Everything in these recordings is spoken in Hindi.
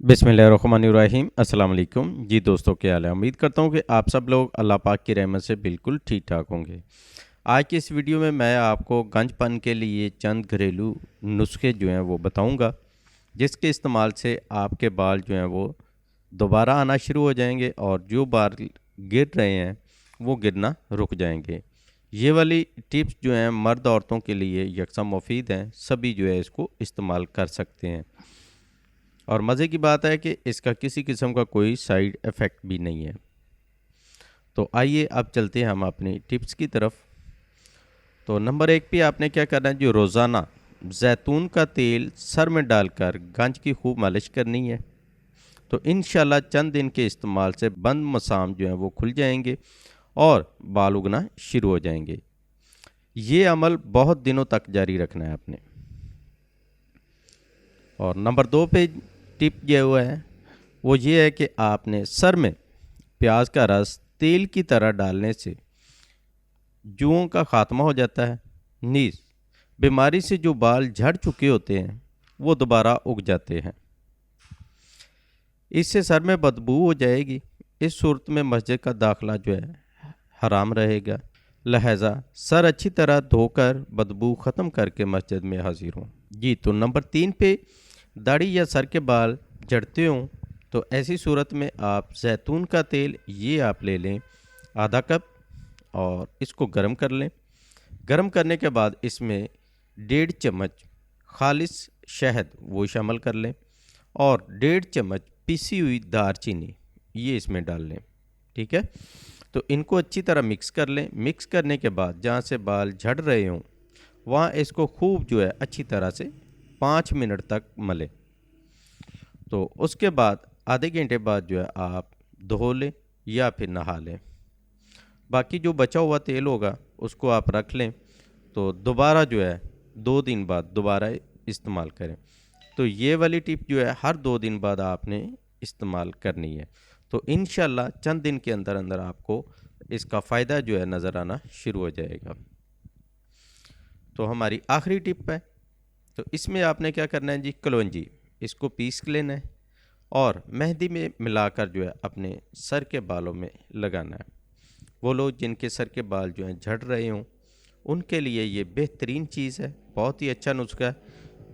बिस्मिल्लाहिर्रहमानिर्रहीम अस्सलाम वालेकुम जी दोस्तों, क्या हाल है। उम्मीद करता हूँ कि आप सब लोग अल्लाह पाक की रहमत से बिल्कुल ठीक ठाक होंगे। आज की इस वीडियो में मैं आपको गंजपन के लिए चंद घरेलू नुस्खे जो हैं वो बताऊंगा, जिसके इस्तेमाल से आपके बाल जो हैं वो दोबारा आना शुरू हो जाएंगे और जो बाल गिर रहे हैं वो गिरना रुक जाएंगे। ये वाली टिप्स जो हैं मर्द औरतों के लिए यकसम मुफीद हैं, सभी जो है इसको इस्तेमाल कर सकते हैं। और मज़े की बात है कि इसका किसी किस्म का कोई साइड इफ़ेक्ट भी नहीं है। तो आइए अब चलते हैं हम अपनी टिप्स की तरफ। तो नंबर 1 पे आपने क्या करना है, जो रोज़ाना जैतून का तेल सर में डालकर गंज की खूब मालिश करनी है। तो इंशाल्लाह चंद दिन के इस्तेमाल से बंद मसाम जो हैं वो खुल जाएंगे और बाल उगना शुरू हो जाएंगे। ये अमल बहुत दिनों तक जारी रखना है आपने। और नंबर 2 पे टिप ये हुआ है वो ये है कि आपने सर में प्याज का रस तेल की तरह डालने से जुओं का खात्मा हो जाता है। नीज बीमारी से जो बाल झड़ चुके होते हैं वो दोबारा उग जाते हैं। इससे सर में बदबू हो जाएगी। इस सूरत में मस्जिद का दाखला जो है हराम रहेगा। लिहाजा सर अच्छी तरह धोकर बदबू ख़त्म करके मस्जिद में हाजिर हों। जी, तो नंबर 3 पे दाढ़ी या सर के बाल झड़ते हों तो ऐसी सूरत में आप जैतून का तेल ये आप ले लें आधा कप और इसको गर्म कर लें। गर्म करने के बाद इसमें 1.5 चम्मच खालिस शहद वो शामिल कर लें और 1.5 चम्मच पिसी हुई दारचीनी ये इसमें डाल लें। ठीक है, तो इनको अच्छी तरह मिक्स कर लें। मिक्स करने के बाद जहाँ से बाल झड़ रहे हों वहाँ इसको खूब जो है अच्छी तरह से 5 मिनट तक मलें। तो उसके बाद आधे घंटे बाद जो है आप धो लें या फिर नहा लें। बाकी जो बचा हुआ तेल होगा उसको आप रख लें। तो दोबारा जो है 2 दिन बाद दोबारा इस्तेमाल करें। तो ये वाली टिप जो है हर 2 दिन बाद आपने इस्तेमाल करनी है। तो इंशाल्लाह चंद दिन के अंदर अंदर आपको इसका फ़ायदा जो है नज़र आना शुरू हो जाएगा। तो हमारी आखिरी टिप है, तो इसमें आपने क्या करना है जी, कलौंजी इसको पीस लेना है और मेहंदी में मिलाकर जो है अपने सर के बालों में लगाना है। वो लोग जिनके सर के बाल जो हैं झड़ रहे हों उनके लिए ये बेहतरीन चीज़ है, बहुत ही अच्छा नुस्खा है।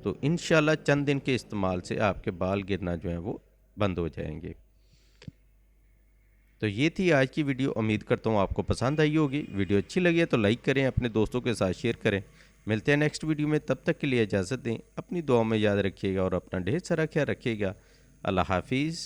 तो इंशाल्लाह चंद दिन के इस्तेमाल से आपके बाल गिरना जो है वो बंद हो जाएंगे। तो ये थी आज की वीडियो। उम्मीद करता हूँ आपको पसंद आई होगी। वीडियो अच्छी लगी है तो लाइक करें, अपने दोस्तों के साथ शेयर करें। मिलते हैं नेक्स्ट वीडियो में, तब तक के लिए इजाज़त दें। अपनी दुआ में याद रखिएगा और अपना ढेर सारा ख्याल रखिएगा। अल्लाह हाफिज़।